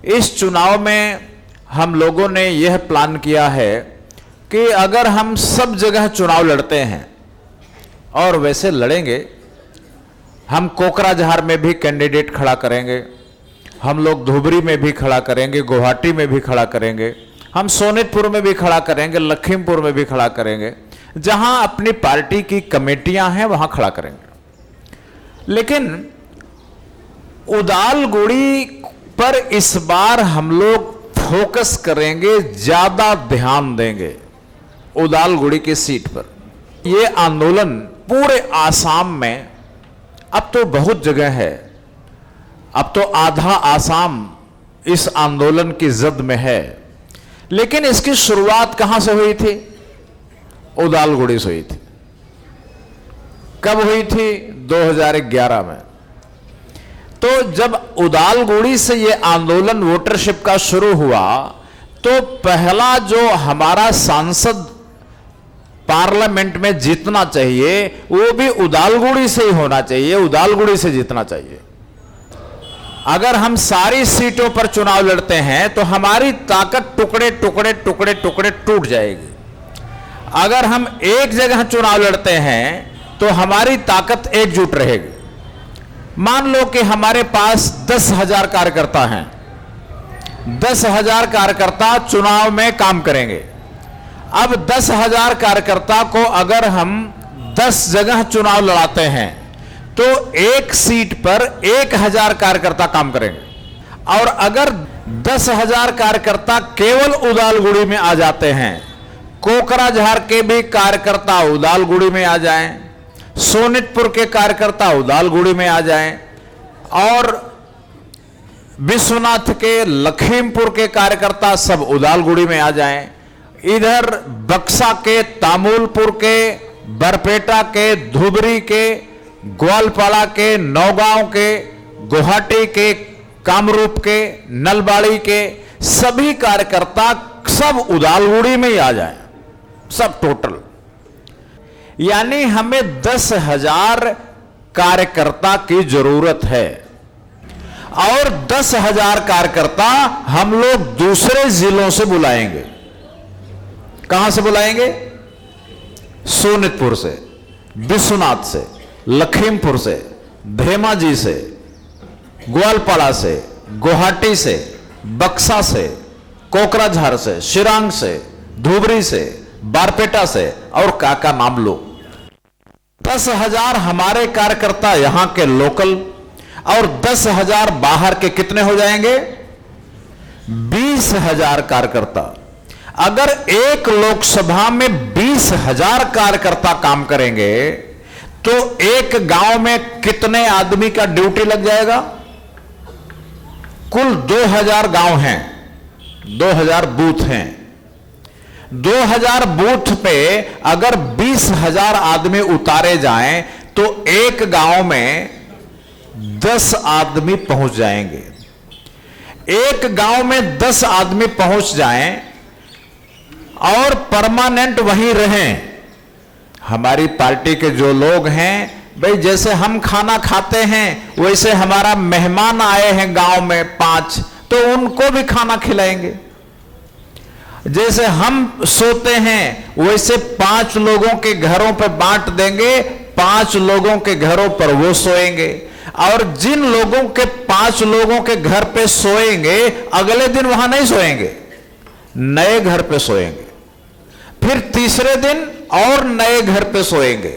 इस चुनाव में हम लोगों ने यह प्लान किया है कि अगर हम सब जगह चुनाव लड़ते हैं और वैसे लड़ेंगे, हम कोकराझार में भी कैंडिडेट खड़ा करेंगे, हम लोग धुबरी में भी खड़ा करेंगे, गुवाहाटी में भी खड़ा करेंगे, हम सोनितपुर में भी खड़ा करेंगे, लखीमपुर में भी खड़ा करेंगे, जहां अपनी पार्टी की कमेटियां हैं वहां खड़ा करेंगे। लेकिन उदालगुड़ी पर इस बार हम लोग फोकस करेंगे, ज्यादा ध्यान देंगे उदालगुड़ी की सीट पर। यह आंदोलन पूरे आसाम में अब तो बहुत जगह है, अब तो आधा आसाम इस आंदोलन की जद में है, लेकिन इसकी शुरुआत कहां से हुई थी? उदालगुड़ी से हुई थी। कब हुई थी? 2011 में। तो जब उदालगुड़ी से यह आंदोलन वोटरशिप का शुरू हुआ तो पहला जो हमारा सांसद पार्लियामेंट में जीतना चाहिए वो भी उदालगुड़ी से ही होना चाहिए, उदालगुड़ी से जीतना चाहिए। अगर हम सारी सीटों पर चुनाव लड़ते हैं तो हमारी ताकत टुकड़े टुकड़े टुकड़े टुकड़े टूट जाएगी। अगर हम एक जगह चुनाव लड़ते हैं तो हमारी ताकत एकजुट रहेगी। मान लो कि हमारे पास 10,000 कार्यकर्ता हैं, 10,000 कार्यकर्ता चुनाव में काम करेंगे। अब 10,000 कार्यकर्ता को अगर हम 10 जगह चुनाव लड़ाते हैं तो एक सीट पर 1,000 कार्यकर्ता काम करेंगे। और अगर 10,000 कार्यकर्ता केवल उदालगुड़ी में आ जाते हैं, कोकराझार के भी कार्यकर्ता उदालगुड़ी में आ जाएं, सोनितपुर के कार्यकर्ता उदालगुड़ी में आ जाएं, और विश्वनाथ के, लखीमपुर के कार्यकर्ता सब उदालगुड़ी में आ जाएं, इधर बक्सा के, तामुलपुर के, बरपेटा के, धुबरी के, ग्वालपाड़ा के, नौगांव के, गुवाहाटी के, कामरूप के, नलबाड़ी के सभी कार्यकर्ता सब उदालगुड़ी में ही आ जाएं, सब टोटल। यानी हमें 10,000 कार्यकर्ता की जरूरत है। और 10,000 कार्यकर्ता हम लोग दूसरे जिलों से बुलाएंगे। कहां से बुलाएंगे? सोनितपुर से, विश्वनाथ से, लखीमपुर से, धेमाजी से, ग्वालपाड़ा से, गुवाहाटी से, बक्सा से, कोकराझार से, शिरांग से, धुबरी से, बारपेटा से और काका नाम लो। 10,000 हमारे कार्यकर्ता यहां के लोकल और 10,000 बाहर के कितने हो जाएंगे? 20,000 कार्यकर्ता। अगर एक लोकसभा में 20,000 कार्यकर्ता काम करेंगे तो एक गांव में कितने आदमी का ड्यूटी लग जाएगा? कुल 2,000 गांव हैं, 2,000 बूथ हैं। 2,000 बूथ पे अगर 20,000 आदमी उतारे जाएं तो एक गांव में 10 आदमी पहुंच जाएंगे। एक गांव में 10 आदमी पहुंच जाएं और परमानेंट वहीं रहें। हमारी पार्टी के जो लोग हैं, भाई जैसे हम खाना खाते हैं वैसे हमारा मेहमान आए हैं गांव में 5, तो उनको भी खाना खिलाएंगे। जैसे हम सोते हैं वैसे 5 लोगों के घरों पर बांट देंगे, 5 लोगों के घरों पर वो सोएंगे। और जिन लोगों के 5 लोगों के घर पे सोएंगे अगले दिन वहां नहीं सोएंगे, नए घर पे सोएंगे। फिर तीसरे दिन और नए घर पे सोएंगे,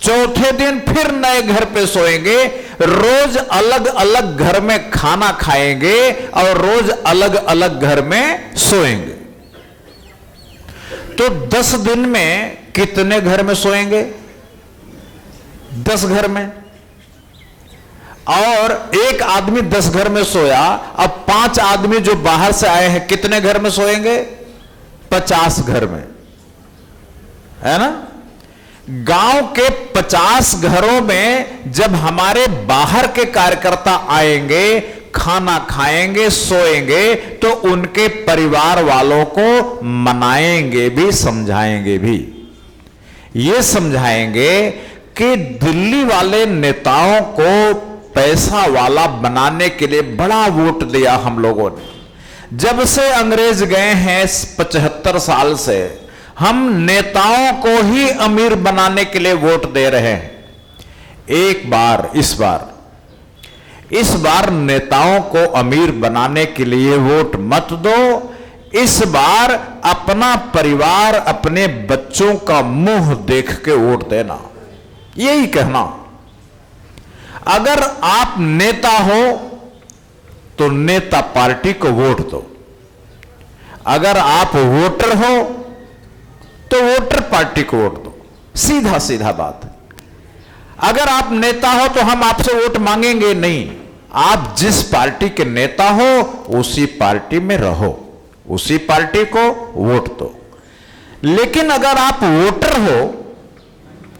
चौथे दिन फिर नए घर पे सोएंगे। रोज अलग अलग घर में खाना खाएंगे और रोज अलग अलग घर में सोएंगे। तो 10 दिन में कितने घर में सोएंगे? 10 घर में। और एक आदमी 10 घर में सोया, अब 5 आदमी जो बाहर से आए हैं कितने घर में सोएंगे? 50 घर में, है ना? गांव के 50 घरों में जब हमारे बाहर के कार्यकर्ता आएंगे, खाना खाएंगे, सोएंगे, तो उनके परिवार वालों को मनाएंगे भी, समझाएंगे भी। ये समझाएंगे कि दिल्ली वाले नेताओं को पैसा वाला बनाने के लिए बड़ा वोट दिया हम लोगों ने, जब से अंग्रेज गए हैं 75 साल से, हम नेताओं को ही अमीर बनाने के लिए वोट दे रहे हैं। एक बार इस बार नेताओं को अमीर बनाने के लिए वोट मत दो। इस बार अपना परिवार, अपने बच्चों का मुंह देख के वोट देना, यही कहना। अगर आप नेता हो तो नेता पार्टी को वोट दो, अगर आप वोटर हो तो वोटर पार्टी को वोट दो। सीधा सीधा बात है। अगर आप नेता हो तो हम आपसे वोट मांगेंगे नहीं। आप जिस पार्टी के नेता हो उसी पार्टी में रहो, उसी पार्टी को वोट दो। लेकिन अगर आप वोटर हो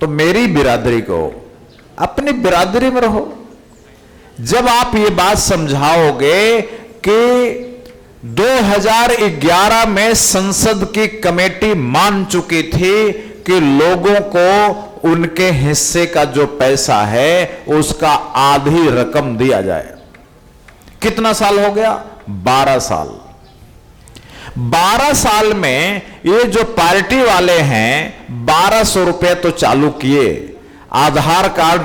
तो मेरी बिरादरी को, अपनी बिरादरी में रहो। जब आप ये बात समझाओगे कि 2011 में संसद की कमेटी मान चुकी थी कि लोगों को उनके हिस्से का जो पैसा है उसका आधी रकम दिया जाए। कितना साल हो गया? 12 साल। 12 साल में ये जो पार्टी वाले हैं 1200 रुपए तो चालू किए। आधार कार्ड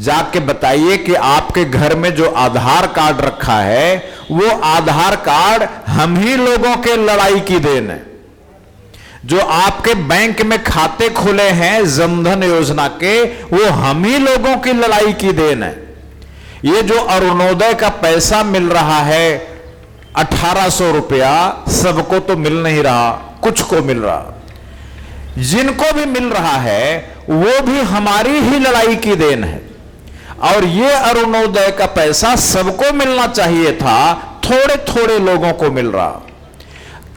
जाके बताइए कि आपके घर में जो आधार कार्ड रखा है वो आधार कार्ड हम ही लोगों के लड़ाई की देन है। जो आपके बैंक में खाते खुले हैं जनधन योजना के, वो हम ही लोगों की लड़ाई की देन है। ये जो अरुणोदय का पैसा मिल रहा है 1800 रुपया, सबको तो मिल नहीं रहा, कुछ को मिल रहा। जिनको भी मिल रहा है वो भी हमारी ही लड़ाई की देन है। और ये अरुणोदय का पैसा सबको मिलना चाहिए था, थोड़े थोड़े लोगों को मिल रहा।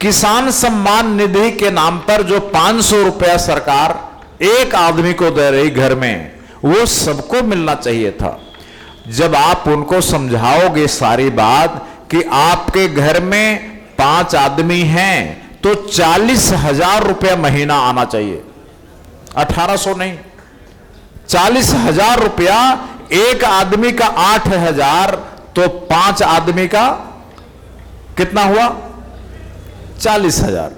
किसान सम्मान निधि के नाम पर जो 500 रुपया सरकार एक आदमी को दे रही घर में, वो सबको मिलना चाहिए था। जब आप उनको समझाओगे सारी बात कि आपके घर में 5 आदमी हैं तो 40,000 रुपया महीना आना चाहिए, 1800 नहीं, 40,000 रुपया। एक आदमी का 8,000 तो 5 आदमी का कितना हुआ? 40,000।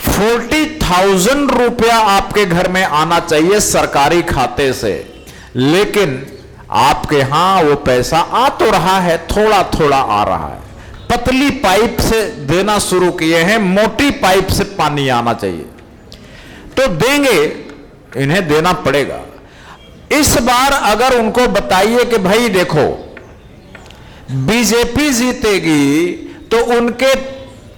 40,000 रुपया आपके घर में आना चाहिए सरकारी खाते से। लेकिन आपके यहां वो पैसा आ तो रहा है, थोड़ा थोड़ा आ रहा है। पतली पाइप से देना शुरू किए हैं, मोटी पाइप से पानी आना चाहिए। तो देंगे, इन्हें देना पड़ेगा। इस बार अगर उनको बताइए कि भाई देखो बीजेपी जीतेगी तो उनके,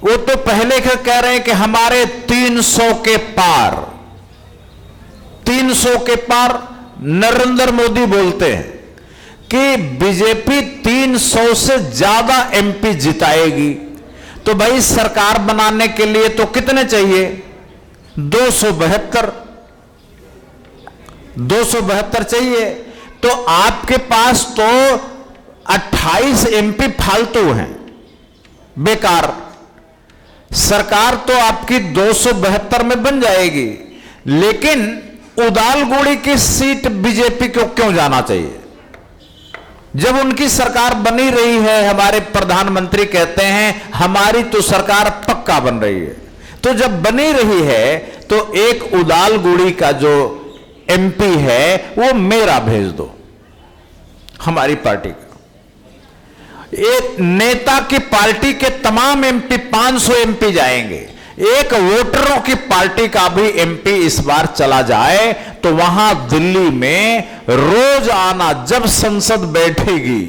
वो तो पहले कह रहे हैं कि हमारे 300 के पार, 300 के पार। नरेंद्र मोदी बोलते हैं कि बीजेपी 300 से ज्यादा एमपी जिताएगी। तो भाई सरकार बनाने के लिए तो कितने चाहिए? 272 चाहिए। तो आपके पास तो 28 एमपी फालतू हैं, बेकार। सरकार तो आपकी 272 में बन जाएगी, लेकिन उदालगुड़ी की सीट बीजेपी को क्यों जाना चाहिए? जब उनकी सरकार बनी रही है, हमारे प्रधानमंत्री कहते हैं हमारी तो सरकार पक्का बन रही है। तो जब बनी रही है तो एक उदालगुड़ी का जो एमपी है वो मेरा भेज दो, हमारी पार्टी का। एक नेता की पार्टी के तमाम एमपी, 500 एमपी जाएंगे। एक वोटरों की पार्टी का भी एमपी इस बार चला जाए तो वहां दिल्ली में रोज आना, जब संसद बैठेगी,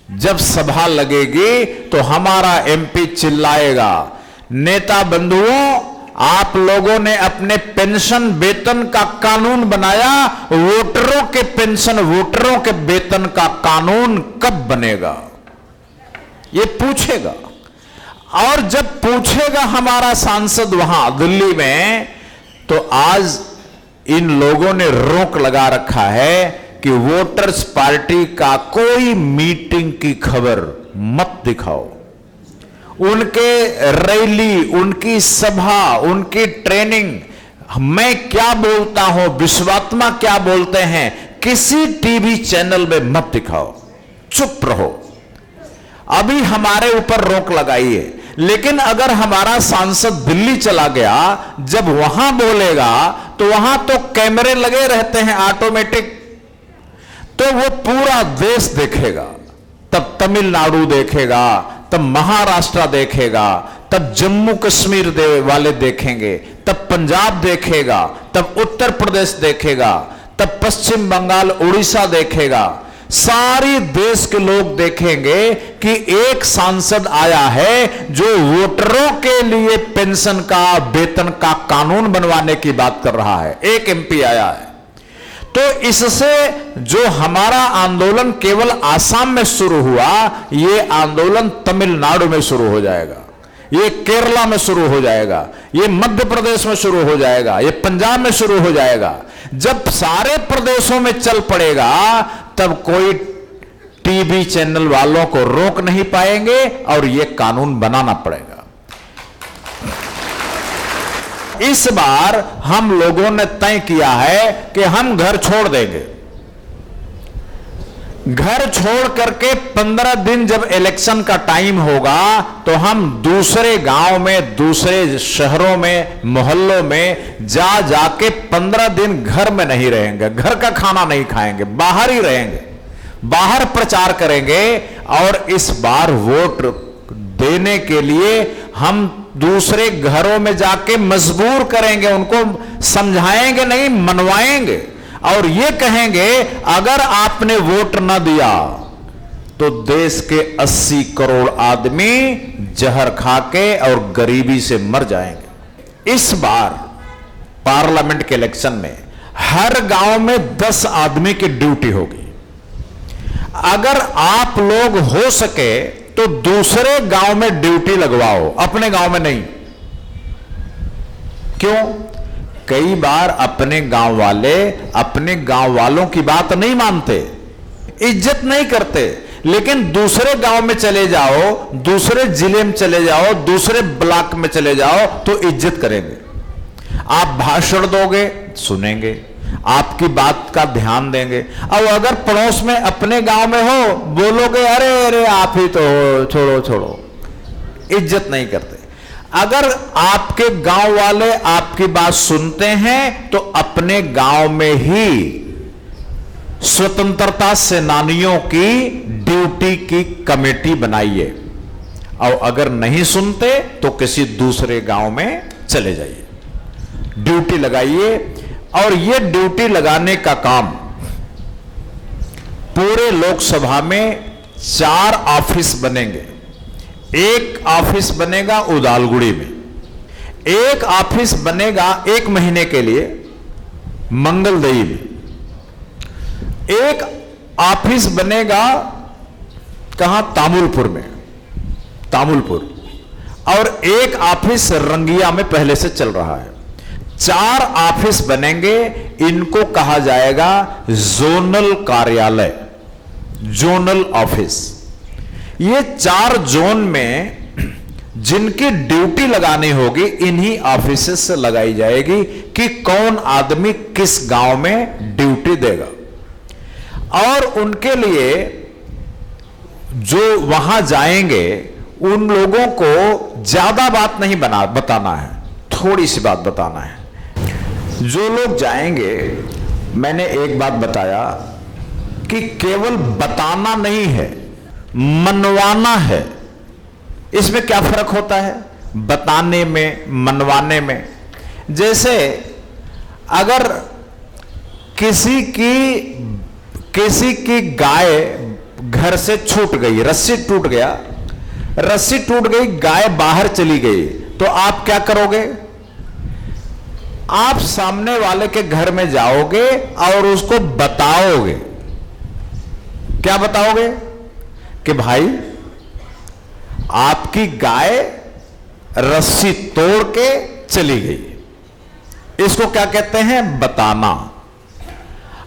जब सभा लगेगी तो हमारा एमपी चिल्लाएगा, नेता बंधुओं आप लोगों ने अपने पेंशन वेतन का कानून बनाया, वोटरों के पेंशन, वोटरों के वेतन का कानून कब बनेगा? ये पूछेगा। और जब पूछेगा हमारा सांसद वहां दिल्ली में, तो आज इन लोगों ने रोक लगा रखा है कि वोटर्स पार्टी का कोई मीटिंग की खबर मत दिखाओ। उनके रैली, उनकी सभा, उनकी ट्रेनिंग, मैं क्या बोलता हूं, विश्वात्मा क्या बोलते हैं, किसी टीवी चैनल में मत दिखाओ, चुप रहो। अभी हमारे ऊपर रोक लगाई है, लेकिन अगर हमारा सांसद दिल्ली चला गया, जब वहां बोलेगा तो वहां तो कैमरे लगे रहते हैं ऑटोमेटिक, तो वो पूरा देश देखेगा। तब तमिलनाडु देखेगा, तब महाराष्ट्र देखेगा, तब जम्मू कश्मीर वाले देखेंगे, तब पंजाब देखेगा, तब उत्तर प्रदेश देखेगा, तब पश्चिम बंगाल उड़ीसा देखेगा। सारी देश के लोग देखेंगे कि एक सांसद आया है जो वोटरों के लिए पेंशन का, वेतन का कानून बनवाने की बात कर रहा है। एक एमपी आया है। तो इससे जो हमारा आंदोलन केवल आसाम में शुरू हुआ, ये आंदोलन तमिलनाडु में शुरू हो जाएगा, ये केरला में शुरू हो जाएगा, ये मध्य प्रदेश में शुरू हो जाएगा, ये पंजाब में शुरू हो जाएगा। जब सारे प्रदेशों में चल पड़ेगा, तब कोई टीवी चैनल वालों को रोक नहीं पाएंगे और ये कानून बनाना पड़ेगा। इस बार हम लोगों ने तय किया है कि हम घर छोड़ देंगे। घर छोड़ करके 15 दिन जब इलेक्शन का टाइम होगा, तो हम दूसरे गांव में, दूसरे शहरों में, मोहल्लों में जाके 15 दिन घर में नहीं रहेंगे, घर का खाना नहीं खाएंगे, बाहर ही रहेंगे, बाहर प्रचार करेंगे। और इस बार वोट देने के लिए हम दूसरे घरों में जाके मजबूर करेंगे, उनको समझाएंगे नहीं, मनवाएंगे और ये कहेंगे अगर आपने वोट न दिया तो देश के 80 करोड़ आदमी जहर खाके और गरीबी से मर जाएंगे। इस बार पार्लियामेंट के इलेक्शन में हर गांव में 10 आदमी की ड्यूटी होगी। अगर आप लोग हो सके तो दूसरे गांव में ड्यूटी लगवाओ, अपने गांव में नहीं। क्यों? कई बार अपने गांव वाले अपने गांव वालों की बात नहीं मानते, इज्जत नहीं करते, लेकिन दूसरे गांव में चले जाओ, दूसरे जिले में चले जाओ, दूसरे ब्लॉक में चले जाओ तो इज्जत करेंगे। आप भाषण दोगे, सुनेंगे, आपकी बात का ध्यान देंगे। और अगर पड़ोस में अपने गांव में हो, बोलोगे अरे अरे आप ही तो हो, छोड़ो छोड़ो, इज्जत नहीं करते। अगर आपके गांव वाले आपकी बात सुनते हैं तो अपने गांव में ही स्वतंत्रता सेनानियों की ड्यूटी की कमेटी बनाइए, और अगर नहीं सुनते तो किसी दूसरे गांव में चले जाइए, ड्यूटी लगाइए। और यह ड्यूटी लगाने का काम पूरे लोकसभा में 4 ऑफिस बनेंगे। एक ऑफिस बनेगा उदालगुड़ी में, एक ऑफिस बनेगा 1 महीने के लिए मंगलदई में, एक ऑफिस बनेगा कहां, तामुलपुर में, तामुलपुर, और एक ऑफिस रंगिया में पहले से चल रहा है। 4 ऑफिस बनेंगे, इनको कहा जाएगा जोनल कार्यालय, जोनल ऑफिस। ये 4 जोन में जिनकी ड्यूटी लगानी होगी, इन्हीं ऑफिस से लगाई जाएगी कि कौन आदमी किस गांव में ड्यूटी देगा। और उनके लिए जो वहां जाएंगे उन लोगों को ज्यादा बात नहीं बताना है, थोड़ी सी बात बताना है। जो लोग जाएंगे, मैंने एक बात बताया कि केवल बताना नहीं है, मनवाना है। इसमें क्या फर्क होता है बताने में, मनवाने में? जैसे अगर किसी की गाय घर से छूट गई, रस्सी टूट गया, रस्सी टूट गई, गाय बाहर चली गई, तो आप क्या करोगे? आप सामने वाले के घर में जाओगे और उसको बताओगे। क्या बताओगे? कि भाई आपकी गाय रस्सी तोड़ के चली गई। इसको क्या कहते हैं? बताना।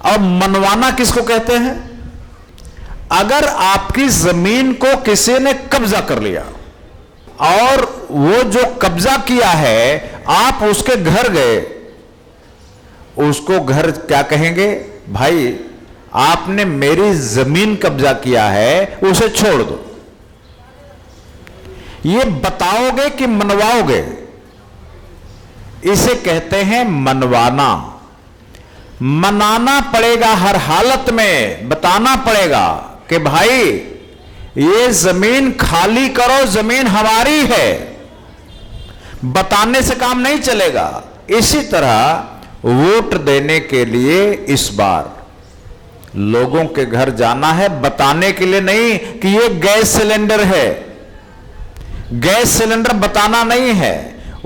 और मनवाना किसको कहते हैं? अगर आपकी जमीन को किसी ने कब्जा कर लिया और वो जो कब्जा किया है, आप उसके घर गए, उसको घर क्या कहेंगे? भाई आपने मेरी जमीन कब्जा किया है, उसे छोड़ दो। ये बताओगे कि मनवाओगे? इसे कहते हैं मनवाना। मनाना पड़ेगा, हर हालत में बताना पड़ेगा कि भाई ये जमीन खाली करो, जमीन हमारी है। बताने से काम नहीं चलेगा। इसी तरह वोट देने के लिए इस बार लोगों के घर जाना है, बताने के लिए नहीं कि ये गैस सिलेंडर है। गैस सिलेंडर बताना नहीं है,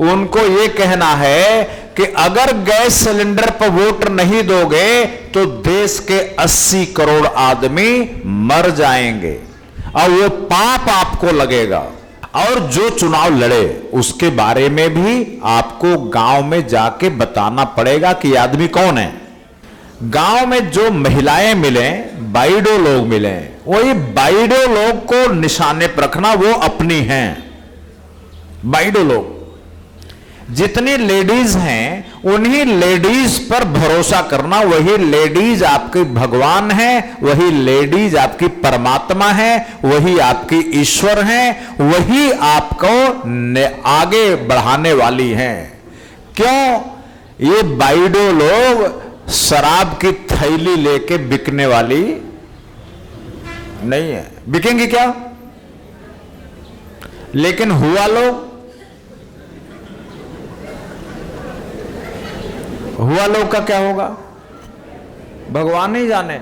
उनको ये कहना है कि अगर गैस सिलेंडर पर वोट नहीं दोगे तो देश के 80 करोड़ आदमी मर जाएंगे और वो पाप आपको लगेगा। और जो चुनाव लड़े उसके बारे में भी आपको गांव में जाके बताना पड़ेगा कि आदमी कौन है। गांव में जो महिलाएं मिले, बाइडो लोग मिले, वही बाइडो लोग को निशाने पर रखना, वो अपनी हैं। बाइडो लोग, जितनी लेडीज हैं उन्हीं लेडीज पर भरोसा करना। वही लेडीज आपके भगवान है, वही लेडीज आपकी परमात्मा है, वही आपकी ईश्वर है, वही आपको आगे बढ़ाने वाली हैं। क्यों? ये बाइडो लोग शराब की थैली लेके बिकने वाली नहीं है। बिकेंगी क्या? लेकिन हुआ लोग का क्या होगा भगवान ही जाने।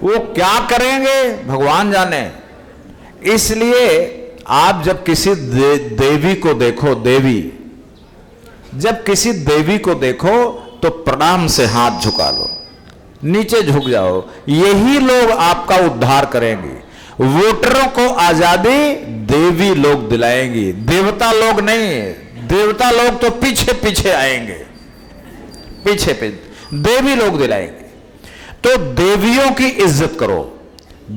वो क्या करेंगे भगवान जाने। इसलिए आप जब किसी देवी को देखो, जब किसी देवी को देखो तो प्रणाम से हाथ झुका लो, नीचे झुक जाओ। यही लोग आपका उद्धार करेंगे। वोटरों को आजादी देवी लोग दिलाएंगी, देवता लोग नहीं। देवता लोग तो पीछे पीछे आएंगे, पीछे देवी लोग दिलाएंगे। तो देवियों की इज्जत करो,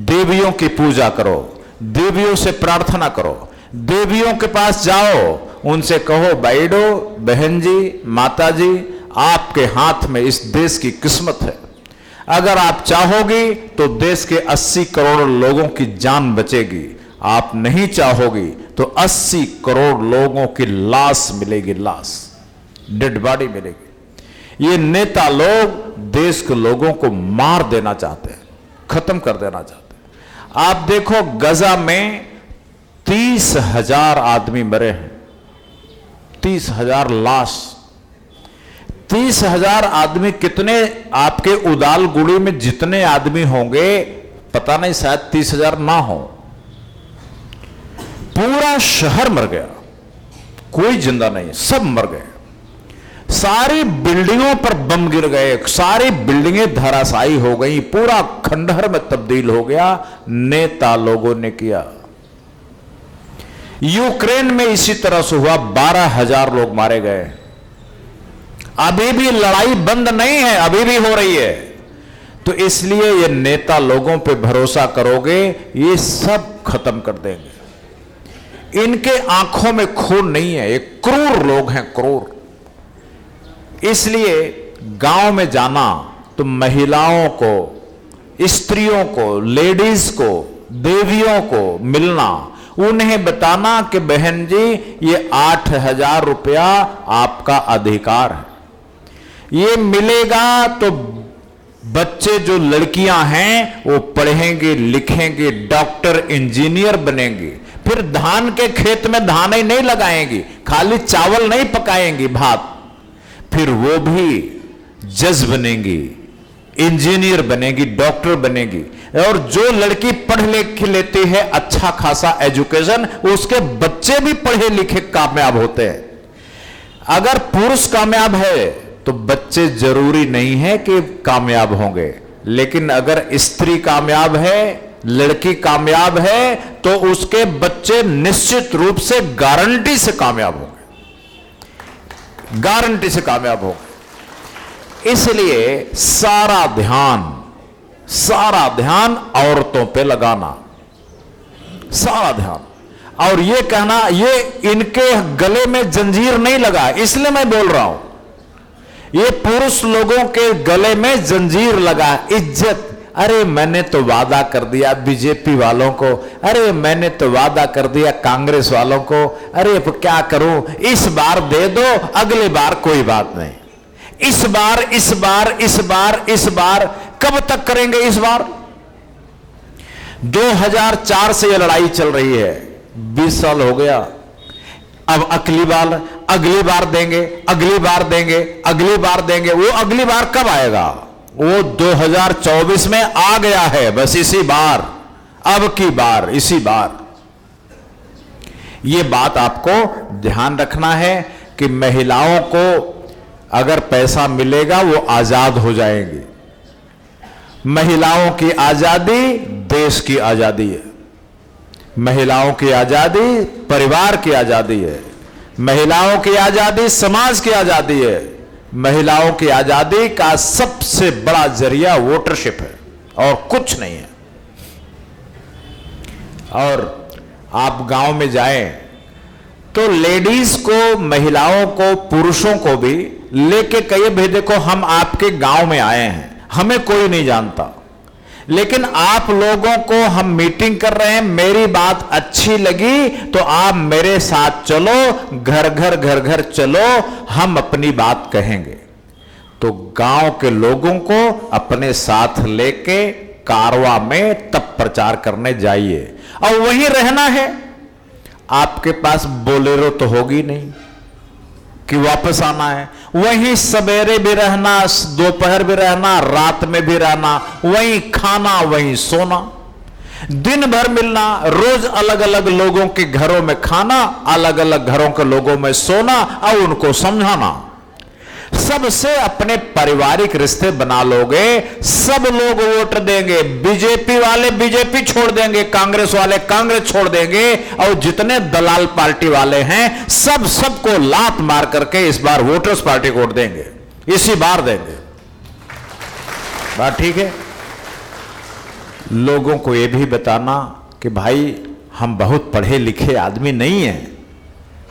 देवियों की पूजा करो, देवियों से प्रार्थना करो, देवियों के पास जाओ, उनसे कहो बाइडो, बहन जी, माता जी, आपके हाथ में इस देश की किस्मत है। अगर आप चाहोगी तो देश के 80 करोड़ लोगों की जान बचेगी। आप नहीं चाहोगी तो 80 करोड़ लोगों की लाश मिलेगी, लाश, डेड बॉडी मिलेगी। ये नेता लोग देश के लोगों को मार देना चाहते हैं, खत्म कर देना चाहते हैं। आप देखो गजा में 30,000 आदमी मरे हैं, 30,000 लाश। 30,000 आदमी कितने? आपके उदालगुड़ी में जितने आदमी होंगे पता नहीं, शायद 30,000 ना हो। पूरा शहर मर गया, कोई जिंदा नहीं, सब मर गए। सारी बिल्डिंगों पर बम गिर गए, सारी बिल्डिंगें धराशायी हो गई, पूरा खंडहर में तब्दील हो गया। नेता लोगों ने किया। यूक्रेन में इसी तरह से हुआ, 12,000 लोग मारे गए। अभी भी लड़ाई बंद नहीं है, अभी भी हो रही है। तो इसलिए ये नेता लोगों पे भरोसा करोगे, ये सब खत्म कर देंगे। इनके आंखों में खून नहीं है, ये क्रूर लोग हैं, क्रूर। इसलिए गांव में जाना तो महिलाओं को, स्त्रियों को, लेडीज को, देवियों को मिलना, उन्हें बताना कि बहन जी ये 8,000 रुपया आपका अधिकार है। ये मिलेगा तो बच्चे जो लड़कियां हैं वो पढ़ेंगे, लिखेंगे, डॉक्टर, इंजीनियर बनेंगे। फिर धान के खेत में धान ही नहीं लगाएंगी, खाली चावल नहीं पकाएंगी, भात। फिर वो भी जज बनेंगी, इंजीनियर बनेगी, डॉक्टर बनेगी। और जो लड़की पढ़ लिख लेती है, अच्छा खासा एजुकेशन, उसके बच्चे भी पढ़े लिखे कामयाब होते हैं। अगर पुरुष कामयाब है तो बच्चे जरूरी नहीं है कि कामयाब होंगे, लेकिन अगर स्त्री कामयाब है, लड़की कामयाब है, तो उसके बच्चे निश्चित रूप से गारंटी से कामयाब होंगे, गारंटी से कामयाब होंगे। इसलिए सारा ध्यान औरतों पे लगाना, सारा ध्यान। और ये कहना ये इनके गले में जंजीर नहीं लगा, इसलिए मैं बोल रहा हूं, ये पुरुष लोगों के गले में जंजीर लगा। इज्जत, अरे मैंने तो वादा कर दिया बीजेपी वालों को, अरे मैंने तो वादा कर दिया कांग्रेस वालों को, अरे अब क्या करूं, इस बार दे दो, अगली बार कोई बात नहीं, इस बार इस बार इस बार इस बार, कब तक करेंगे इस बार? 2004 से यह लड़ाई चल रही है, 20 साल हो गया। अब अगली बार देंगे, अगली बार देंगे, अगली बार देंगे। वो अगली बार कब आएगा? वो 2024 में आ गया है, बस इसी बार, अब की बार, इसी बार। ये बात आपको ध्यान रखना है कि महिलाओं को अगर पैसा मिलेगा वो आजाद हो जाएंगी। महिलाओं की आजादी देश की आजादी है, महिलाओं की आजादी परिवार की आजादी है, महिलाओं की आजादी समाज की आजादी है, महिलाओं की आजादी का सबसे बड़ा जरिया वोटरशिप है और कुछ नहीं है। और आप गांव में जाएं तो लेडीज को, महिलाओं को, पुरुषों को भी लेके कहिए भाई देखो हम आपके गांव में आए हैं, हमें कोई नहीं जानता, लेकिन आप लोगों को हम मीटिंग कर रहे हैं, मेरी बात अच्छी लगी तो आप मेरे साथ चलो, घर घर चलो, हम अपनी बात कहेंगे। तो गांव के लोगों को अपने साथ लेके कारवा में तब प्रचार करने जाइए। और वहीं रहना है, आपके पास बोलेरो तो होगी नहीं कि वापस आना है, वहीं सवेरे भी रहना, दोपहर भी रहना, रात में भी रहना, वहीं खाना, वहीं सोना, दिन भर मिलना, रोज अलग अलग लोगों के घरों में खाना, अलग अलग घरों के लोगों में सोना और उनको समझाना। सबसे अपने पारिवारिक रिश्ते बना लोगे, सब लोग वोट देंगे, बीजेपी वाले बीजेपी छोड़ देंगे, कांग्रेस वाले कांग्रेस छोड़ देंगे, और जितने दलाल पार्टी वाले हैं सब सबको लात मार करके इस बार वोटर्स पार्टी को वोट देंगे, इसी बार देंगे। बात ठीक है? लोगों को यह भी बताना कि भाई हम बहुत पढ़े लिखे आदमी नहीं हैं,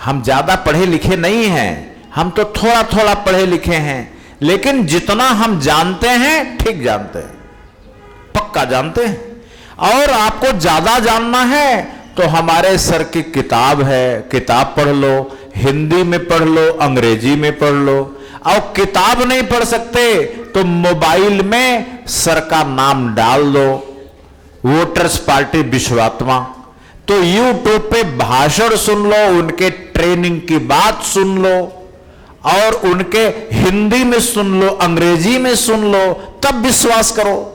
हम ज्यादा पढ़े लिखे नहीं हैं, हम तो थोड़ा थोड़ा पढ़े लिखे हैं, लेकिन जितना हम जानते हैं ठीक जानते हैं, पक्का जानते हैं। और आपको ज्यादा जानना है तो हमारे सर की किताब है, किताब पढ़ लो, हिंदी में पढ़ लो, अंग्रेजी में पढ़ लो। और किताब नहीं पढ़ सकते तो मोबाइल में सर का नाम डाल दो, वोटर्स पार्टी विश्वात्मा, तो यूट्यूब पे भाषण सुन लो, उनके ट्रेनिंग की बात सुन लो, और उनके हिंदी में सुन लो, अंग्रेजी में सुन लो, तब विश्वास करो।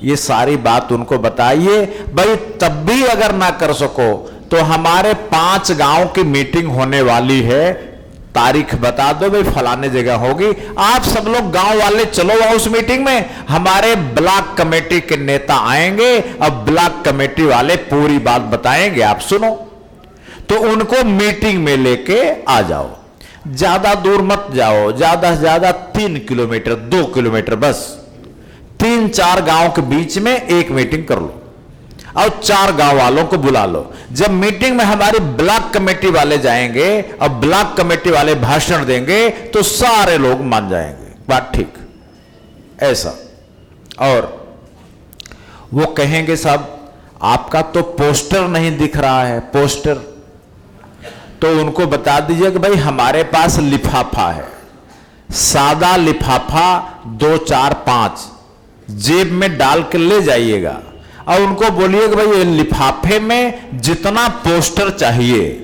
ये सारी बात उनको बताइए भाई। तब भी अगर ना कर सको तो हमारे 5 गांव की मीटिंग होने वाली है, तारीख बता दो भाई, फलाने जगह होगी, आप सब लोग गांव वाले चलो उस मीटिंग में, हमारे ब्लॉक कमेटी के नेता आएंगे और ब्लॉक कमेटी वाले पूरी बात बताएंगे, आप सुनो। तो उनको मीटिंग में लेके आ जाओ, ज्यादा दूर मत जाओ, ज्यादा से ज्यादा 3 किलोमीटर 2 किलोमीटर, बस 3-4 गांव के बीच में एक मीटिंग कर लो और 4 गांव वालों को बुला लो। जब मीटिंग में हमारी ब्लॉक कमेटी वाले जाएंगे और ब्लॉक कमेटी वाले भाषण देंगे तो सारे लोग मान जाएंगे, बात ठीक ऐसा। और वो कहेंगे साहब आपका तो पोस्टर नहीं दिख रहा है, पोस्टर, तो उनको बता दीजिए कि भाई हमारे पास लिफाफा है, सादा लिफाफा 2, 4, 5 जेब में डाल के ले जाइएगा, और उनको बोलिए कि भाई ये लिफाफे में जितना पोस्टर चाहिए,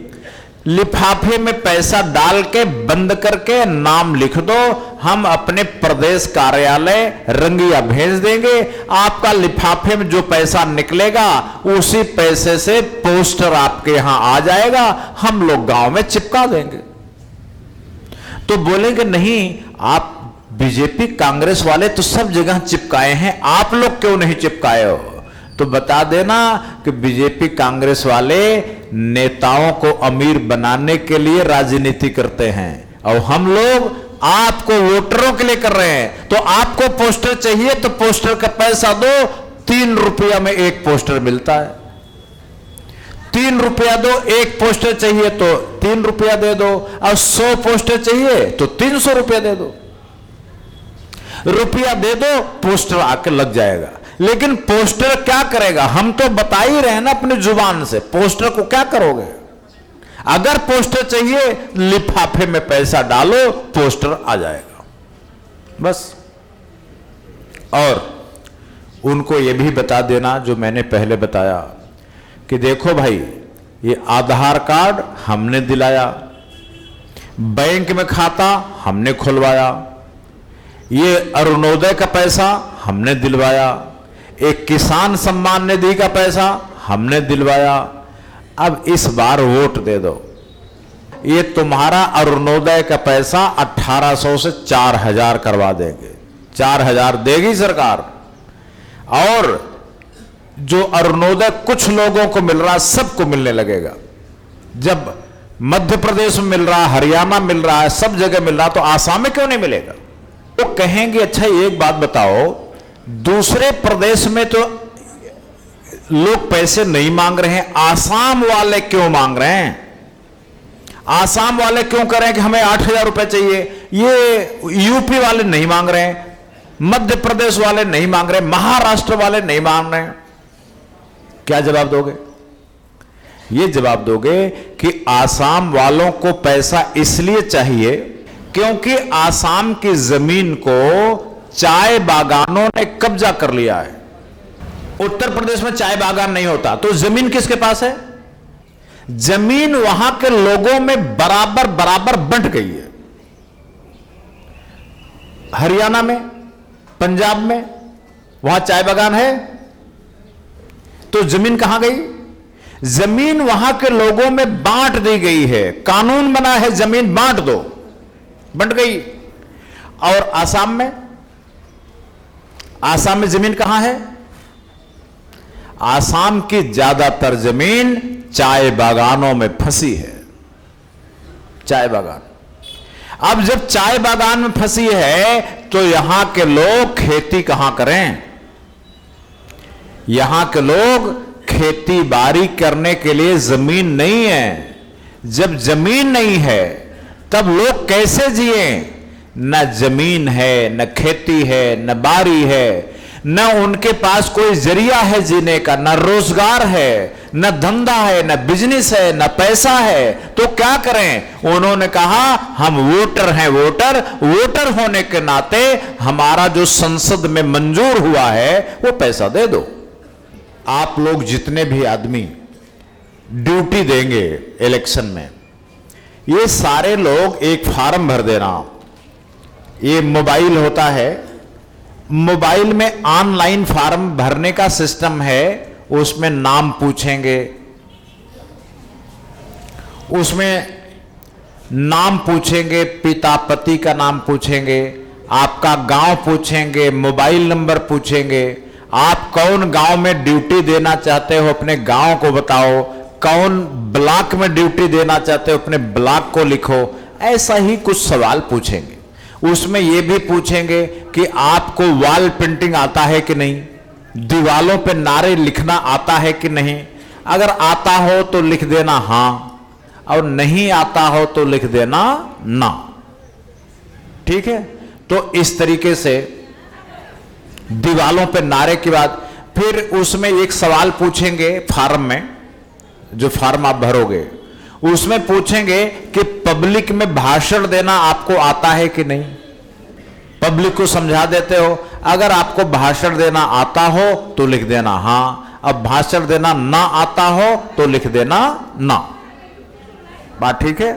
लिफाफे में पैसा डाल के बंद करके नाम लिख दो, हम अपने प्रदेश कार्यालय रंगिया भेज देंगे, आपका लिफाफे में जो पैसा निकलेगा उसी पैसे से पोस्टर आपके यहां आ जाएगा, हम लोग गांव में चिपका देंगे। तो बोलेंगे नहीं, आप बीजेपी कांग्रेस वाले तो सब जगह चिपकाए हैं, आप लोग क्यों नहीं चिपकाए हो? तो बता देना कि बीजेपी कांग्रेस वाले नेताओं को अमीर बनाने के लिए राजनीति करते हैं, और हम लोग आपको वोटरों के लिए कर रहे हैं। तो आपको पोस्टर चाहिए तो पोस्टर का पैसा दो, 3 रुपया में एक पोस्टर मिलता है, 3 रुपया दो, एक पोस्टर चाहिए तो 3 रुपया दे दो, और 100 पोस्टर चाहिए तो 300 रुपया दे दो, रुपया दे दो, पोस्टर आके लग जाएगा। लेकिन पोस्टर क्या करेगा? हम तो बता ही रहे हैं ना अपनी जुबान से, पोस्टर को क्या करोगे? अगर पोस्टर चाहिए, लिफाफे में पैसा डालो, पोस्टर आ जाएगा, बस। और उनको यह भी बता देना जो मैंने पहले बताया कि देखो भाई, ये आधार कार्ड हमने दिलाया, बैंक में खाता हमने खुलवाया, ये अरुणोदय का पैसा हमने दिलवाया, एक किसान सम्मान निधि का पैसा हमने दिलवाया, अब इस बार वोट दे दो। ये तुम्हारा अरुणोदय का पैसा 1800 से 4000 करवा देंगे, 4000 देगी सरकार। और जो अरुणोदय कुछ लोगों को मिल रहा, सबको मिलने लगेगा। जब मध्य प्रदेश में मिल रहा, हरियाणा मिल रहा है, सब जगह मिल रहा, तो आसाम में क्यों नहीं मिलेगा? वो कहेंगे अच्छा एक बात बताओ, दूसरे प्रदेश में तो लोग पैसे नहीं मांग रहे हैं, आसाम वाले क्यों मांग रहे हैं? आसाम वाले क्यों कह रहे हैं कि हमें 8000 रुपए चाहिए? ये यूपी वाले नहीं मांग रहे हैं, मध्य प्रदेश वाले नहीं मांग रहे, महाराष्ट्र वाले नहीं मांग रहे हैं। क्या जवाब दोगे? ये जवाब दोगे कि आसाम वालों को पैसा इसलिए चाहिए क्योंकि आसाम की जमीन को चाय बागानों ने कब्जा कर लिया है। उत्तर प्रदेश में चाय बागान नहीं होता, तो जमीन किसके पास है? जमीन वहां के लोगों में बराबर बराबर बंट गई है। हरियाणा में, पंजाब में, वहां चाय बागान है, तो जमीन कहां गई? जमीन वहां के लोगों में बांट दी गई है, कानून बना है जमीन बांट दो, बंट गई। और आसाम में, आसाम में जमीन कहां है? आसाम की ज्यादातर जमीन चाय बागानों में फंसी है, चाय बागान। अब जब चाय बागान में फंसी है तो यहां के लोग खेती कहां करें? यहां के लोग खेती बाड़ी करने के लिए जमीन नहीं है। जब जमीन नहीं है तब लोग कैसे जिए? न जमीन है, न खेती है, न बाड़ी है, न उनके पास कोई जरिया है जीने का, न रोजगार है, न धंधा है, न बिजनेस है, न पैसा है, तो क्या करें? उन्होंने कहा हम वोटर हैं, वोटर होने के नाते हमारा जो संसद में मंजूर हुआ है वो पैसा दे दो। आप लोग जितने भी आदमी ड्यूटी देंगे इलेक्शन में, ये सारे लोग एक फॉर्म भर देना। ये मोबाइल होता है, मोबाइल में ऑनलाइन फॉर्म भरने का सिस्टम है, उसमें नाम पूछेंगे, उसमें नाम पूछेंगे, पिता पति का नाम पूछेंगे, आपका गांव पूछेंगे, मोबाइल नंबर पूछेंगे, आप कौन गांव में ड्यूटी देना चाहते हो अपने गांव को बताओ, कौन ब्लॉक में ड्यूटी देना चाहते हो अपने ब्लॉक को लिखो। ऐसा ही कुछ सवाल पूछेंगे। उसमें यह भी पूछेंगे कि आपको वॉल पेंटिंग आता है कि नहीं, दीवालों पे नारे लिखना आता है कि नहीं। अगर आता हो तो लिख देना हां, और नहीं आता हो तो लिख देना ना। ठीक है? तो इस तरीके से दीवालों पे नारे के बाद फिर उसमें एक सवाल पूछेंगे फॉर्म में, जो फॉर्म आप भरोगे उसमें पूछेंगे कि पब्लिक में भाषण देना आपको आता है कि नहीं, पब्लिक को समझा देते हो। अगर आपको भाषण देना आता हो तो लिख देना हां, अब भाषण देना ना आता हो तो लिख देना ना। बात ठीक है?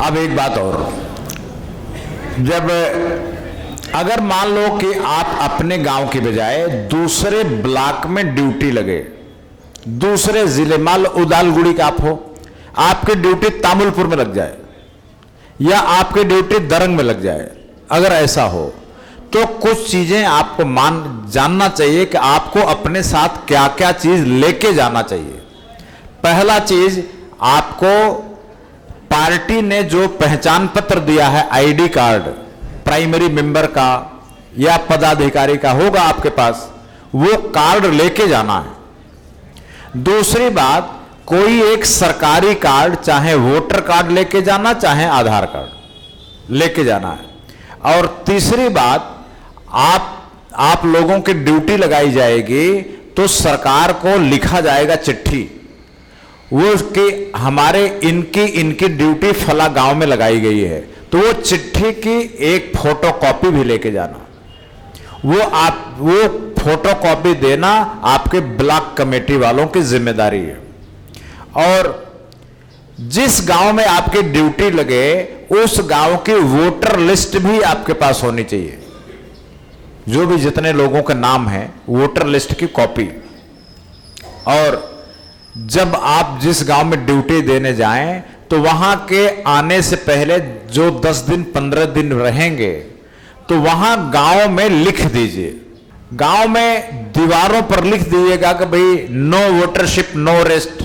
अब एक बात और, जब अगर मान लो कि आप अपने गांव की बजाय दूसरे ब्लॉक में ड्यूटी लगे, दूसरे जिले, मान लो उदालगुड़ी का आप हो, आपकी ड्यूटी तामुलपुर में लग जाए या आपकी ड्यूटी दरंग में लग जाए, अगर ऐसा हो तो कुछ चीजें आपको जानना चाहिए कि आपको अपने साथ क्या क्या चीज लेके जाना चाहिए। पहला चीज, आपको पार्टी ने जो पहचान पत्र दिया है, आईडी कार्ड, प्राइमरी मेंबर का या पदाधिकारी का होगा आपके पास, वो कार्ड लेके जाना है। दूसरी बात, कोई एक सरकारी कार्ड, चाहे वोटर कार्ड लेके जाना, चाहे आधार कार्ड लेके जाना है। और तीसरी बात, आप लोगों की ड्यूटी लगाई जाएगी तो सरकार को लिखा जाएगा चिट्ठी, वो कि हमारे इनकी ड्यूटी फला गांव में लगाई गई है, तो वो चिट्ठी की एक फोटो कॉपी भी लेके जाना। वो फोटो कॉपी देना आपके ब्लॉक कमेटी वालों की जिम्मेदारी है। और जिस गांव में आपकी ड्यूटी लगे उस गांव की वोटर लिस्ट भी आपके पास होनी चाहिए, जो भी जितने लोगों के नाम हैं, वोटर लिस्ट की कॉपी। और जब आप जिस गांव में ड्यूटी देने जाएं तो वहां के आने से पहले जो 10 दिन 15 दिन रहेंगे तो वहां गांव में लिख दीजिए, गांव में दीवारों पर लिख दीजिएगा कि भाई no votership no rest,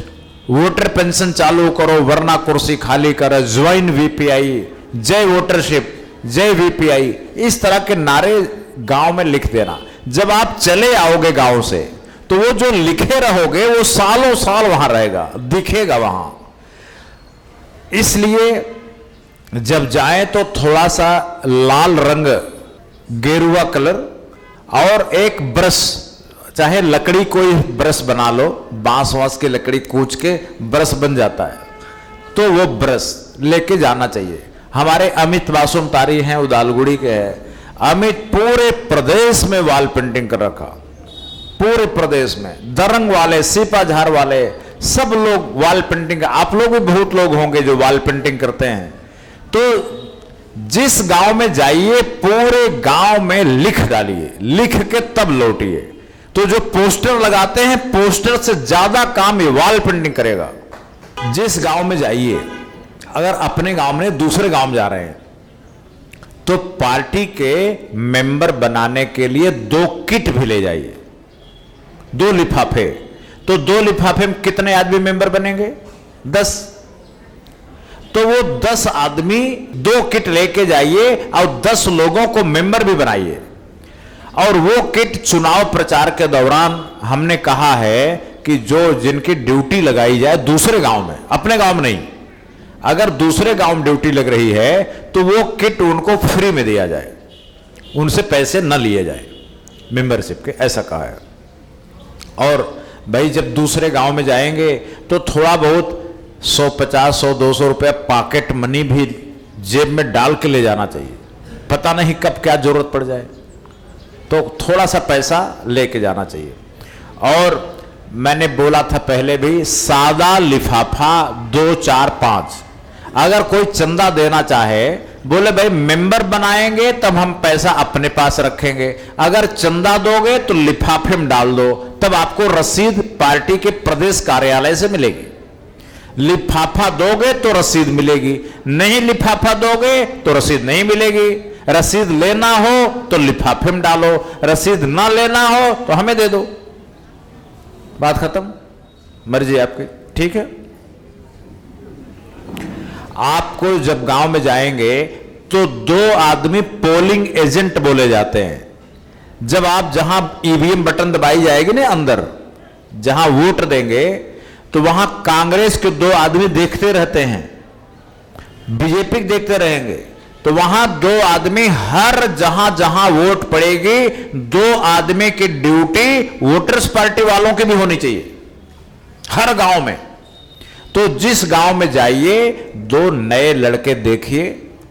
voter pension चालू करो वरना कुर्सी खाली करो, ज्वाइन वीपीआई, जय वोटरशिप, जय वीपीआई, इस तरह के नारे गांव में लिख देना। जब आप चले आओगे गांव से तो वो जो लिखे रहोगे वो सालों साल वहां रहेगा, दिखेगा वहां। इसलिए जब जाए तो थोड़ा सा लाल रंग, गेरुआ कलर और एक ब्रश, चाहे लकड़ी कोई ब्रश बना लो, बांस वांस की लकड़ी कूच के ब्रश बन जाता है, तो वो ब्रश लेके जाना चाहिए। हमारे अमित बासुमतारी हैं, उदालगुड़ी के हैं। अमित पूरे प्रदेश में वॉल पेंटिंग कर रखा, पूरे प्रदेश में। दरंग वाले, सीपाझार वाले सब लोग वॉल पेंटिंग, आप लोग भी बहुत लोग होंगे जो वॉल पेंटिंग करते हैं। तो जिस गांव में जाइए पूरे गांव में लिख डालिए, लिख के तब लौटिए। तो जो पोस्टर लगाते हैं, पोस्टर से ज्यादा काम ये वॉल पेंटिंग करेगा। जिस गांव में जाइए, अगर अपने गांव में दूसरे गांव में जा रहे हैं तो पार्टी के मेंबर बनाने के लिए 2 किट भी ले जाइए, 2 लिफाफे। तो 2 लिफाफे में कितने आदमी मेंबर बनेंगे? 10। तो वो 10 आदमी 2 किट लेके जाइए और 10 लोगों को मेंबर भी बनाइए। और वो किट चुनाव प्रचार के दौरान हमने कहा है कि जो जिनकी ड्यूटी लगाई जाए दूसरे गांव में, अपने गांव में नहीं, अगर दूसरे गांव में ड्यूटी लग रही है तो वो किट उनको फ्री में दिया जाए, उनसे पैसे न लिए जाए मेंबरशिप के, ऐसा कहा है। और भाई जब दूसरे गांव में जाएंगे तो थोड़ा बहुत 150, 100, 200 रुपया पॉकेट मनी भी जेब में डाल के ले जाना चाहिए, पता नहीं कब क्या जरूरत पड़ जाए, तो थोड़ा सा पैसा लेके जाना चाहिए। और मैंने बोला था पहले भी, सादा लिफाफा 2, 4, 5। अगर कोई चंदा देना चाहे, बोले भाई मेंबर बनाएंगे तब हम पैसा अपने पास रखेंगे, अगर चंदा दोगे तो लिफाफे में डाल दो, तब आपको रसीद पार्टी के प्रदेश कार्यालय से मिलेगी। लिफाफा दोगे तो रसीद मिलेगी, नहीं लिफाफा दोगे तो रसीद नहीं मिलेगी। रसीद लेना हो तो लिफाफे में डालो, रसीद ना लेना हो तो हमें दे दो, बात खत्म, मर्जी आपकी, ठीक है। आपको जब गांव में जाएंगे तो 2 आदमी पोलिंग एजेंट बोले जाते हैं। जब आप जहां ईवीएम बटन दबाई जाएगी ना, अंदर जहां वोट देंगे, तो वहां कांग्रेस के 2 आदमी देखते रहते हैं, बीजेपी देखते रहेंगे, तो वहां 2 आदमी, हर जहां जहां वोट पड़ेगी 2 आदमी की ड्यूटी वोटर्स पार्टी वालों की भी होनी चाहिए, हर गांव में। तो जिस गांव में जाइए 2 नए लड़के देखिए,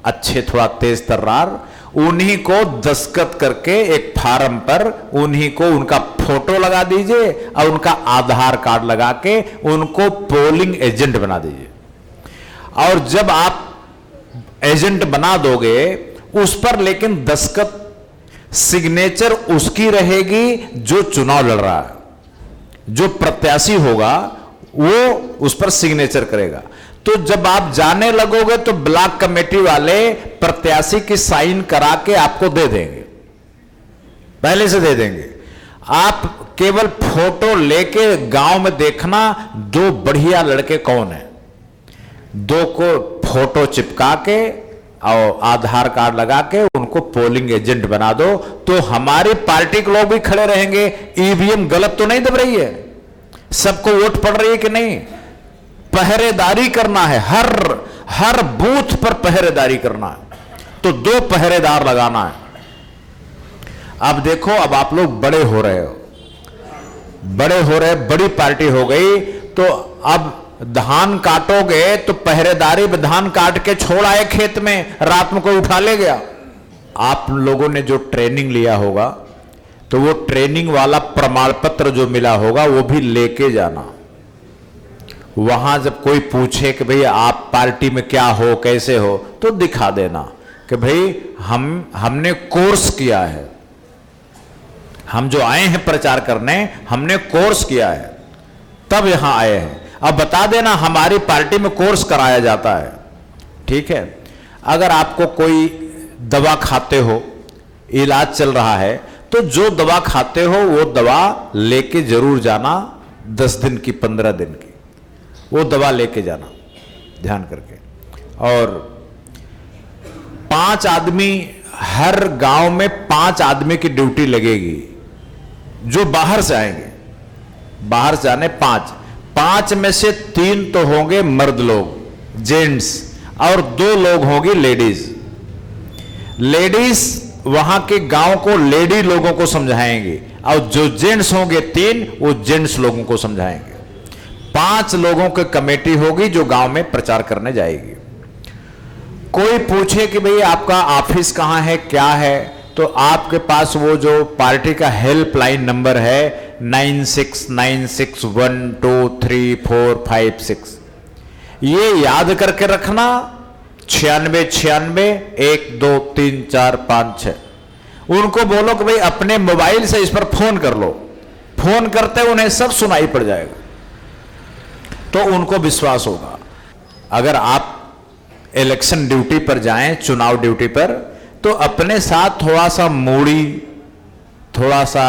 अच्छे, थोड़ा तेज तर्रार, उन्हीं को दस्तखत करके एक फार्म पर उन्हीं को उनका फोटो लगा दीजिए और उनका आधार कार्ड लगा के उनको पोलिंग एजेंट बना दीजिए। और जब आप एजेंट बना दोगे उस पर लेकिन दस्तखत, सिग्नेचर उसकी रहेगी जो चुनाव लड़ रहा है, जो प्रत्याशी होगा वो उस पर सिग्नेचर करेगा। तो जब आप जाने लगोगे तो ब्लॉक कमेटी वाले प्रत्याशी की साइन करा के आपको दे देंगे, पहले से दे देंगे। आप केवल फोटो लेके गांव में देखना 2 बढ़िया लड़के कौन है, 2 को फोटो चिपका के और आधार कार्ड लगा के उनको पोलिंग एजेंट बना दो, तो हमारी पार्टी के लोग भी खड़े रहेंगे। ईवीएम गलत तो नहीं दब रही है, सबको वोट पड़ रही है कि नहीं। पहरेदारी करना है, हर बूथ पर पहरेदारी करना है, तो 2 पहरेदार लगाना है। अब देखो, अब आप लोग बड़े हो रहे हो, बड़ी पार्टी हो गई, तो अब धान काटोगे तो पहरेदारी में धान काट के छोड़ आए खेत में, रात में कोई उठा ले गया। आप लोगों ने जो ट्रेनिंग लिया होगा, तो वो ट्रेनिंग वाला प्रमाण पत्र जो मिला होगा वो भी लेके जाना। वहां जब कोई पूछे कि भाई आप पार्टी में क्या हो, कैसे हो, तो दिखा देना कि भाई हमने कोर्स किया है, हम जो आए हैं प्रचार करने, हमने कोर्स किया है, तब यहां आए हैं। अब बता देना हमारी पार्टी में कोर्स कराया जाता है, ठीक है। अगर आपको कोई दवा खाते हो, इलाज चल रहा है, तो जो दवा खाते हो वो दवा लेके जरूर जाना, 10 दिन की, 15 दिन की, वो दवा लेके जाना ध्यान करके। और 5 आदमी, हर गांव में 5 आदमी की ड्यूटी लगेगी जो बाहर से आएंगे। बाहर से आने 5 में से 3 तो होंगे मर्द लोग, जेंट्स, और 2 लोग होंगी लेडीज। लेडीज वहां के गांव को लेडी लोगों को समझाएंगे, और जो जेंट्स होंगे 3, वो जेंट्स लोगों को समझाएंगे। 5 लोगों की कमेटी होगी जो गांव में प्रचार करने जाएगी। कोई पूछे कि भाई आपका ऑफिस कहां है, क्या है, तो आपके पास वो जो पार्टी का हेल्पलाइन नंबर है 9696123456, ये याद करके रखना। 9696123456। उनको बोलो कि भाई अपने मोबाइल से इस पर फोन कर लो, फोन करते उन्हें सब सुनाई पड़ जाएगा, तो उनको विश्वास होगा। अगर आप इलेक्शन ड्यूटी पर जाएं, चुनाव ड्यूटी पर, तो अपने साथ थोड़ा सा मूढ़ी, थोड़ा सा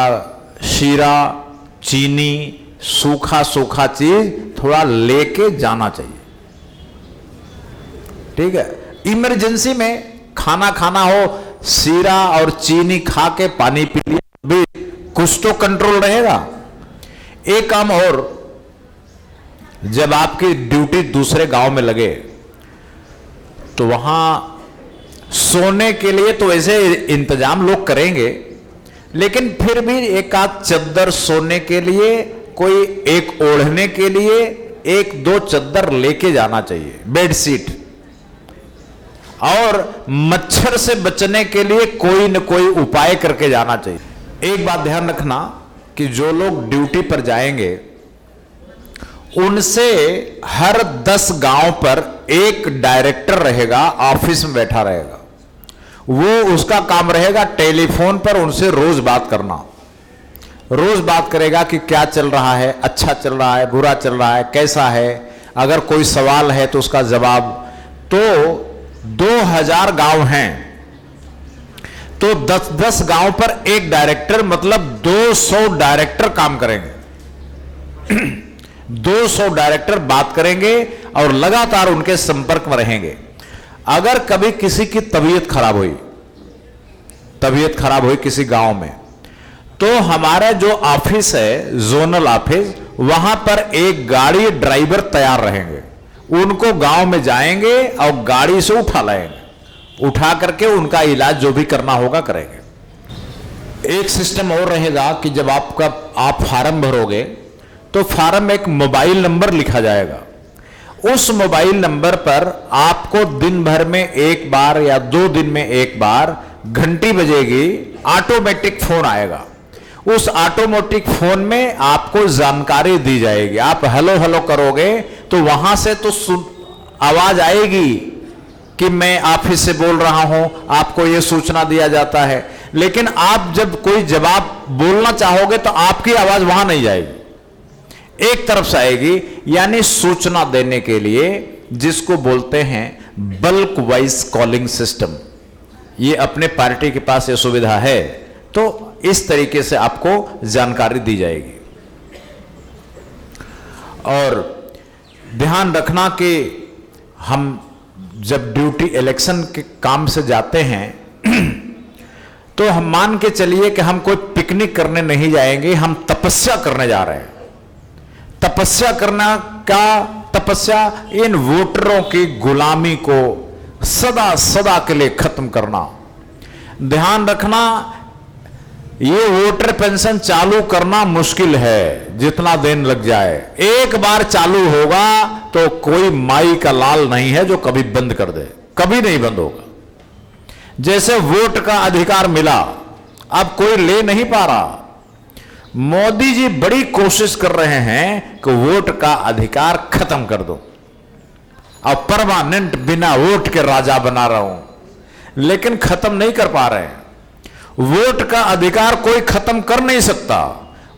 शीरा, चीनी, सूखा सूखा चीज थोड़ा लेके जाना चाहिए, ठीक है। इमरजेंसी में खाना खाना हो, शीरा और चीनी खा के पानी पी लिया, भी कुछ तो कंट्रोल रहेगा। एक काम और, जब आपकी ड्यूटी दूसरे गांव में लगे, तो वहां सोने के लिए तो ऐसे इंतजाम लोग करेंगे, लेकिन फिर भी एक आध चद्दर सोने के लिए, कोई एक ओढ़ने के लिए 1-2 चद्दर लेके जाना चाहिए, बेडशीट। और मच्छर से बचने के लिए कोई न कोई उपाय करके जाना चाहिए। एक बात ध्यान रखना कि जो लोग ड्यूटी पर जाएंगे, उनसे हर 10 गांव पर एक डायरेक्टर रहेगा, ऑफिस में बैठा रहेगा। वो उसका काम रहेगा टेलीफोन पर उनसे रोज बात करना। रोज बात करेगा कि क्या चल रहा है, अच्छा चल रहा है, बुरा चल रहा है, कैसा है, अगर कोई सवाल है तो उसका जवाब। तो 2000 गांव हैं, तो 10-10 गांव पर एक डायरेक्टर, मतलब 200 डायरेक्टर काम करेंगे। 200 डायरेक्टर बात करेंगे और लगातार उनके संपर्क में रहेंगे। अगर कभी किसी की तबीयत खराब हुई किसी गांव में, तो हमारा जो ऑफिस है, जोनल ऑफिस, वहां पर एक गाड़ी ड्राइवर तैयार रहेंगे। उनको गांव में जाएंगे और गाड़ी से उठा लाएंगे, उठा करके उनका इलाज जो भी करना होगा करेंगे। एक सिस्टम और रहेगा कि जब आप फार्म भरोगे, तो फार्म में एक मोबाइल नंबर लिखा जाएगा। उस मोबाइल नंबर पर आपको दिन भर में एक बार या 2 दिन में एक बार घंटी बजेगी, ऑटोमेटिक फोन आएगा। उस ऑटोमेटिक फोन में आपको जानकारी दी जाएगी। आप हेलो हेलो करोगे तो वहां से तो आवाज आएगी कि मैं ऑफिस से बोल रहा हूं, आपको यह सूचना दिया जाता है। लेकिन आप जब कोई जवाब बोलना चाहोगे तो आपकी आवाज वहां नहीं जाएगी, एक तरफ से आएगी। यानी सूचना देने के लिए, जिसको बोलते हैं बल्क वॉइस कॉलिंग सिस्टम। ये अपने पार्टी के पास ये सुविधा है, तो इस तरीके से आपको जानकारी दी जाएगी। और ध्यान रखना कि हम जब ड्यूटी इलेक्शन के काम से जाते हैं तो हम मान के चलिए कि हम कोई पिकनिक करने नहीं जाएंगे, हम तपस्या करने जा रहे हैं। तपस्या करना क्या? तपस्या इन वोटरों की गुलामी को सदा सदा के लिए खत्म करना। ध्यान रखना, ये वोटर पेंशन चालू करना मुश्किल है, जितना दिन लग जाए। एक बार चालू होगा तो कोई माई का लाल नहीं है जो कभी बंद कर दे, कभी नहीं बंद होगा। जैसे वोट का अधिकार मिला, अब कोई ले नहीं पा रहा। मोदी जी बड़ी कोशिश कर रहे हैं कि वोट का अधिकार खत्म कर दो, अब परमानेंट बिना वोट के राजा बना रहा हूं, लेकिन खत्म नहीं कर पा रहे हैं। वोट का अधिकार कोई खत्म कर नहीं सकता।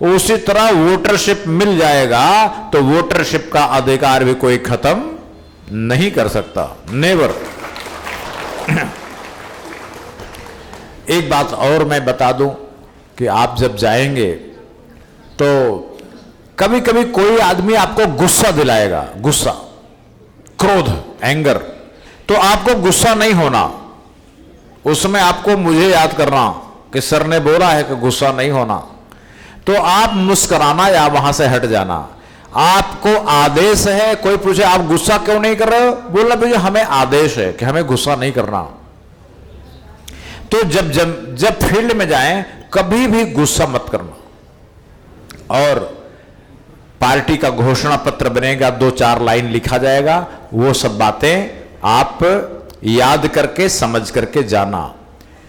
उसी तरह वोटरशिप मिल जाएगा तो वोटरशिप का अधिकार भी कोई खत्म नहीं कर सकता, नेवर। एक बात और मैं बता दूं कि आप जब जाएंगे तो कभी कभी कोई आदमी आपको गुस्सा दिलाएगा, गुस्सा, क्रोध, एंगर, तो आपको गुस्सा नहीं होना। उसमें आपको मुझे याद करना कि सर ने बोला है कि गुस्सा नहीं होना, तो आप मुस्कुराना या वहां से हट जाना। आपको आदेश है, कोई पूछे आप गुस्सा क्यों नहीं कर रहे हो, बोलना भैया हमें आदेश है कि हमें गुस्सा नहीं करना। तो जब फील्ड में जाएं कभी भी गुस्सा मत करना। और पार्टी का घोषणा पत्र बनेगा, 2-4 लाइन लिखा जाएगा, वो सब बातें आप याद करके समझ करके जाना।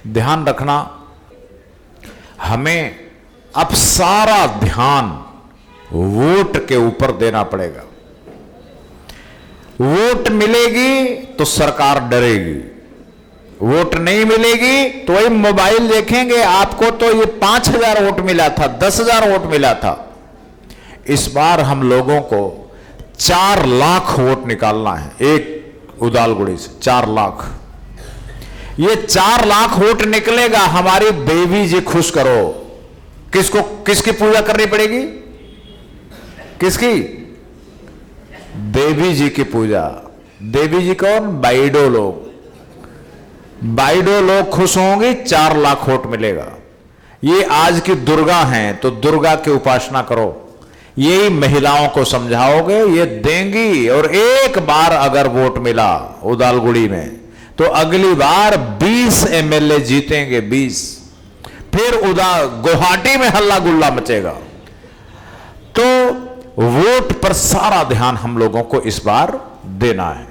ध्यान रखना, हमें अब सारा ध्यान वोट के ऊपर देना पड़ेगा। वोट मिलेगी तो सरकार डरेगी, वोट नहीं मिलेगी तो वही मोबाइल देखेंगे। आपको तो ये 5,000 वोट मिला था, 10,000 वोट मिला था। इस बार हम लोगों को 4 लाख वोट निकालना है, एक उदालगुड़ी से 4 लाख। ये 4 लाख वोट निकलेगा, हमारी देवी जी खुश करो। किसको, किसकी पूजा करनी पड़ेगी? किसकी? देवी जी की पूजा। देवी जी कौन? बाइडो लोग। बाइडो लोग खुश होंगे, 4 लाख वोट मिलेगा। ये आज की दुर्गा हैं तो दुर्गा की उपासना करो, यही महिलाओं को समझाओगे, ये देंगी। और एक बार अगर वोट मिला उदालगुड़ी में तो अगली बार 20 एमएलए जीतेंगे, 20। फिर गुवाहाटी में हल्ला गुल्ला मचेगा। तो वोट पर सारा ध्यान हम लोगों को इस बार देना है।